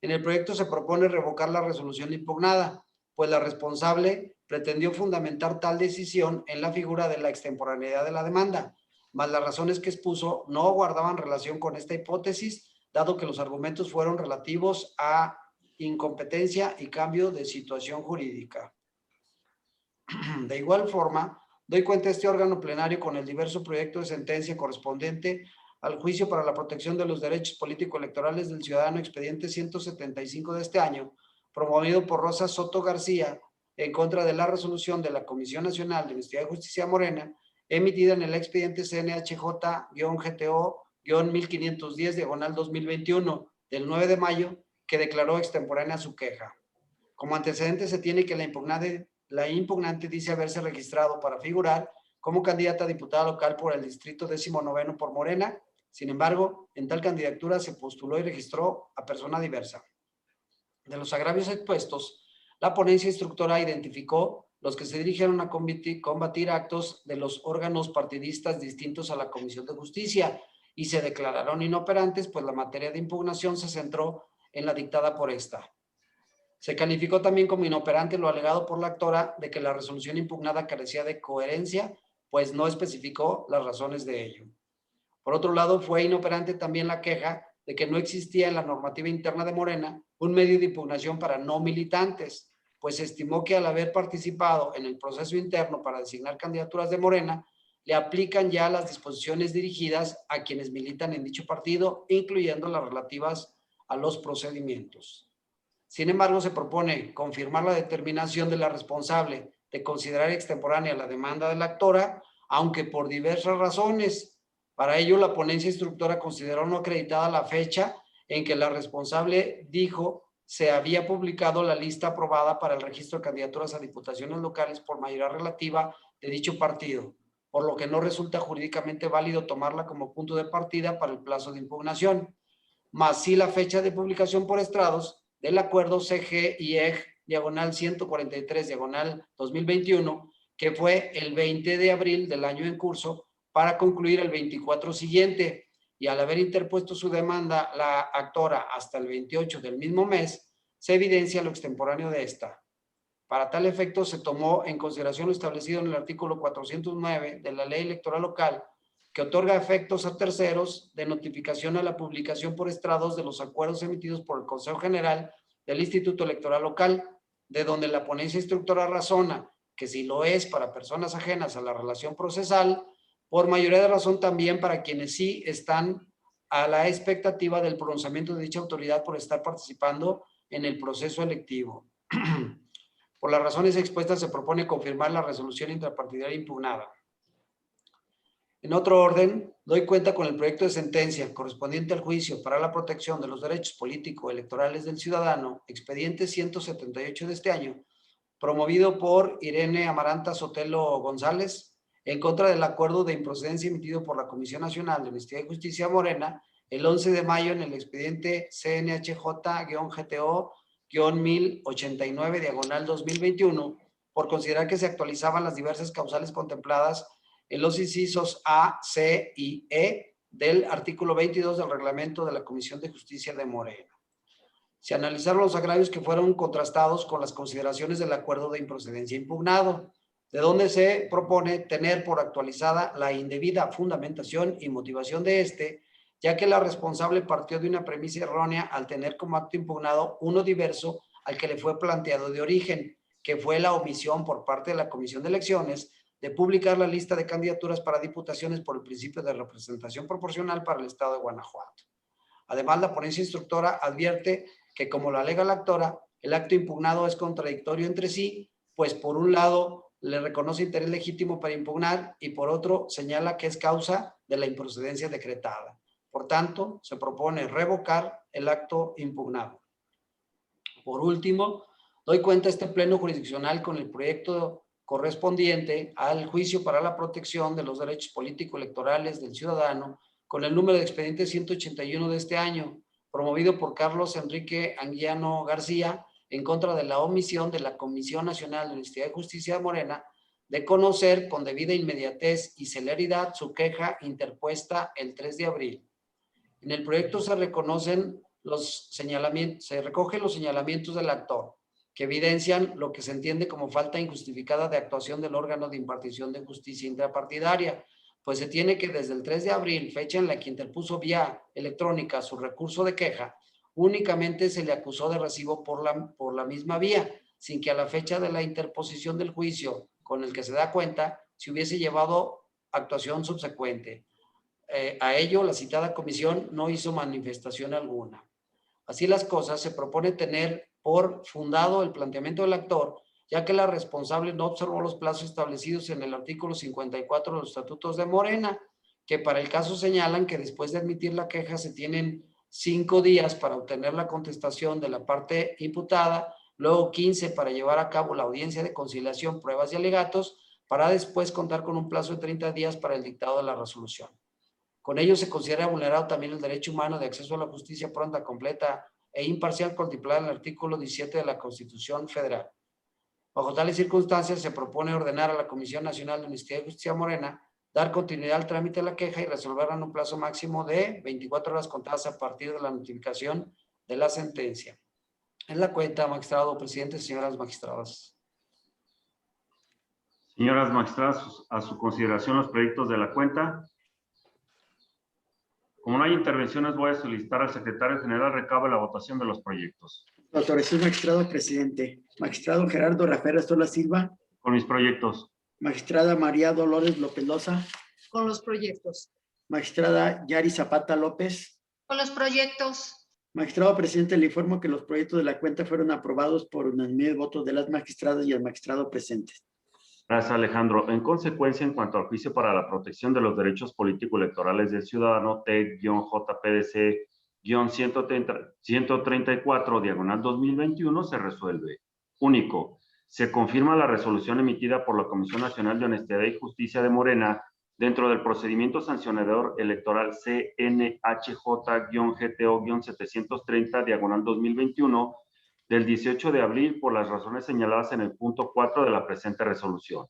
En el proyecto se propone revocar la resolución impugnada, pues la responsable pretendió fundamentar tal decisión en la figura de la extemporaneidad de la demanda, mas las razones que expuso no guardaban relación con esta hipótesis, dado que los argumentos fueron relativos a incompetencia y cambio de situación jurídica. De igual forma, doy cuenta a este órgano plenario con el diverso proyecto de sentencia correspondiente al juicio para la protección de los derechos político-electorales del ciudadano, expediente 175 de este año, promovido por Rosa Soto García, en contra de la resolución de la Comisión Nacional de Honestidad y Justicia Morena, emitida en el expediente CNHJ-GTO-1510/2021 del 9 de mayo, que declaró extemporánea su queja. Como antecedente se tiene que la impugnante dice haberse registrado para figurar como candidata a diputada local por el distrito 19º por Morena. Sin embargo, en tal candidatura se postuló y registró a persona diversa. De los agravios expuestos, la ponencia instructora identificó los que se dirigieron a combatir actos de los órganos partidistas distintos a la Comisión de Justicia y se declararon inoperantes, pues la materia de impugnación se centró en la dictada por esta. Se calificó también como inoperante lo alegado por la actora de que la resolución impugnada carecía de coherencia, pues no especificó las razones de ello. Por otro lado, fue inoperante también la queja de que no existía en la normativa interna de Morena un medio de impugnación para no militantes, pues se estimó que al haber participado en el proceso interno para designar candidaturas de Morena, le aplican ya las disposiciones dirigidas a quienes militan en dicho partido, incluyendo las relativas a los procedimientos. Sin embargo, se propone confirmar la determinación de la responsable de considerar extemporánea la demanda de la actora, aunque por diversas razones. Para ello, la ponencia instructora consideró no acreditada la fecha en que la responsable dijo se había publicado la lista aprobada para el registro de candidaturas a diputaciones locales por mayoría relativa de dicho partido, por lo que no resulta jurídicamente válido tomarla como punto de partida para el plazo de impugnación, más sí la fecha de publicación por estrados del acuerdo CG-IEG diagonal 143 diagonal 2021, que fue el 20 de abril del año en curso para concluir el 24 siguiente, y al haber interpuesto su demanda la actora hasta el 28 del mismo mes, se evidencia lo extemporáneo de esta. Para tal efecto, se tomó en consideración lo establecido en el artículo 409 de la Ley Electoral Local, que otorga efectos a terceros de notificación a la publicación por estrados de los acuerdos emitidos por el Consejo General del Instituto Electoral Local, de donde la ponencia instructora razona que si lo es para personas ajenas a la relación procesal, por mayoría de razón también para quienes sí están a la expectativa del pronunciamiento de dicha autoridad por estar participando en el proceso electivo. Por las razones expuestas, se propone confirmar la resolución intrapartidaria impugnada. En otro orden, doy cuenta con el proyecto de sentencia correspondiente al juicio para la protección de los derechos político-electorales del ciudadano, expediente 178 de este año, promovido por Irene Amaranta Sotelo González, en contra del acuerdo de improcedencia emitido por la Comisión Nacional de Honestidad y Justicia Morena el 11 de mayo en el expediente CNHJ-GTO-1089 diagonal 2021, por considerar que se actualizaban las diversas causales contempladas en los incisos A, C y E del artículo 22 del reglamento de la Comisión de Justicia de Morena. Se analizaron los agravios que fueron contrastados con las consideraciones del acuerdo de improcedencia impugnado, de donde se propone tener por actualizada la indebida fundamentación y motivación de este, ya que la responsable partió de una premisa errónea al tener como acto impugnado uno diverso al que le fue planteado de origen, que fue la omisión por parte de la Comisión de Elecciones de publicar la lista de candidaturas para diputaciones por el principio de representación proporcional para el estado de Guanajuato. Además, la ponencia instructora advierte que, como lo alega la actora, el acto impugnado es contradictorio entre sí, pues por un lado le reconoce interés legítimo para impugnar y por otro señala que es causa de la improcedencia decretada. Por tanto, se propone revocar el acto impugnado. Por último, doy cuenta a este pleno jurisdiccional con el proyecto correspondiente al juicio para la protección de los derechos político-electorales del ciudadano con el número de expediente 181 de este año, promovido por Carlos Enrique Anguiano García, en contra de la omisión de la Comisión Nacional de Honestidad y Justicia de Morena de conocer con debida inmediatez y celeridad su queja interpuesta el 3 de abril. En el proyecto se recogen los señalamientos del actor, que evidencian lo que se entiende como falta injustificada de actuación del órgano de impartición de justicia intrapartidaria, pues se tiene que desde el 3 de abril, fecha en la que interpuso vía electrónica su recurso de queja, únicamente se le acusó de recibo por la misma vía, sin que a la fecha de la interposición del juicio con el que se da cuenta se hubiese llevado actuación subsecuente. A ello, la citada comisión no hizo manifestación alguna. Así las cosas, se propone tener por fundado el planteamiento del actor, ya que la responsable no observó los plazos establecidos en el artículo 54 de los estatutos de Morena, que para el caso señalan que después de admitir la queja se tienen 5 días para obtener la contestación de la parte imputada, luego 15 para llevar a cabo la audiencia de conciliación, pruebas y alegatos, para después contar con un plazo de 30 días para el dictado de la resolución. Con ello se considera vulnerado también el derecho humano de acceso a la justicia pronta, completa e imparcial contemplada en el artículo 17 de la Constitución Federal. Bajo tales circunstancias, se propone ordenar a la Comisión Nacional de Honestidad y Justicia Morena dar continuidad al trámite de la queja y resolverla en un plazo máximo de 24 horas contadas a partir de la notificación de la sentencia. En la cuenta, magistrado presidente, señoras magistradas. Señoras magistradas, a su consideración los proyectos de la cuenta. Como no hay intervenciones, voy a solicitar al secretario general recabe la votación de los proyectos. Autorización, magistrado presidente. Magistrado Gerardo Rafael Astola Silva. Con mis proyectos. Magistrada María Dolores López Loza. Con los proyectos. Magistrada Yari Zapata López. Con los proyectos. Magistrado presidente, le informo que los proyectos de la cuenta fueron aprobados por unanimidad de votos de las magistradas y el magistrado presentes. Gracias, Alejandro. En consecuencia, en cuanto al juicio para la protección de los derechos político-electorales del ciudadano, TEC-JPDC-01 134, diagonal 2021, se resuelve. Único. Se confirma la resolución emitida por la Comisión Nacional de Honestidad y Justicia de Morena dentro del procedimiento sancionador electoral CNHJ-GTO-730, diagonal 2021, del 18 de abril por las razones señaladas en el punto 4 de la presente resolución.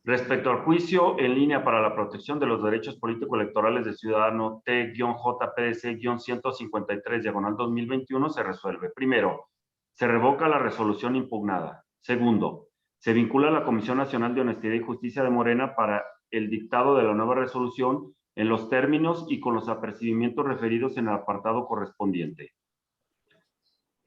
Respecto al juicio en línea para la protección de los derechos político-electorales del ciudadano T-JPDC-153, diagonal 2021, se resuelve. Primero, se revoca la resolución impugnada. Segundo, se vincula a la Comisión Nacional de Honestidad y Justicia de Morena para el dictado de la nueva resolución en los términos y con los apercibimientos referidos en el apartado correspondiente.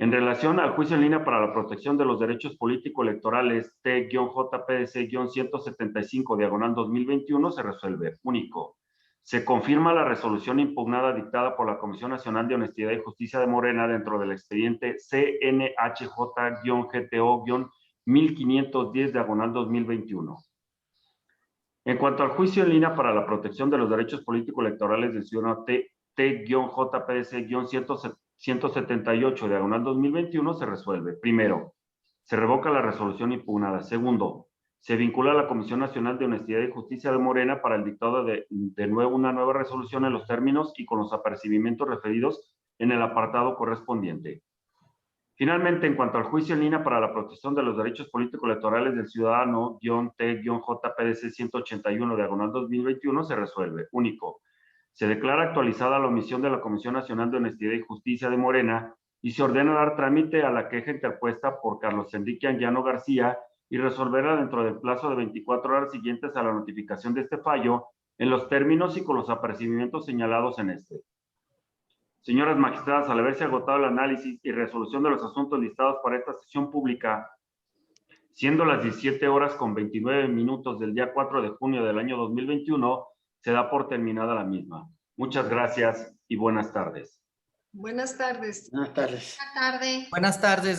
En relación al juicio en línea para la protección de los derechos político-electorales T-JPDC-175, diagonal 2021, se resuelve. Único. Se confirma la resolución impugnada dictada por la Comisión Nacional de Honestidad y Justicia de Morena dentro del expediente CNHJ-GTO-1510, diagonal 2021. En cuanto al juicio en línea para la protección de los derechos político-electorales del ciudadano T-JPDC-178, diagonal 2021, se resuelve. Primero, se revoca la resolución impugnada. Segundo, se vincula a la Comisión Nacional de Honestidad y Justicia de Morena para el dictado de una nueva resolución en los términos y con los apercibimientos referidos en el apartado correspondiente. Finalmente, en cuanto al juicio en línea para la protección de los derechos político-electorales del ciudadano T-JPDC-181, diagonal 2021, se resuelve. Único. Se declara actualizada la omisión de la Comisión Nacional de Honestidad y Justicia de Morena y se ordena dar trámite a la queja interpuesta por Carlos Enrique Anguiano García y resolverla dentro del plazo de 24 horas siguientes a la notificación de este fallo en los términos y con los apercibimientos señalados en este. Señoras magistradas, al haberse agotado el análisis y resolución de los asuntos listados para esta sesión pública, siendo las 17 horas con 29 minutos del día 4 de junio del año 2021, se da por terminada la misma. Muchas gracias y buenas tardes. Buenas tardes. Buenas tardes. Buenas tardes. Buenas tardes.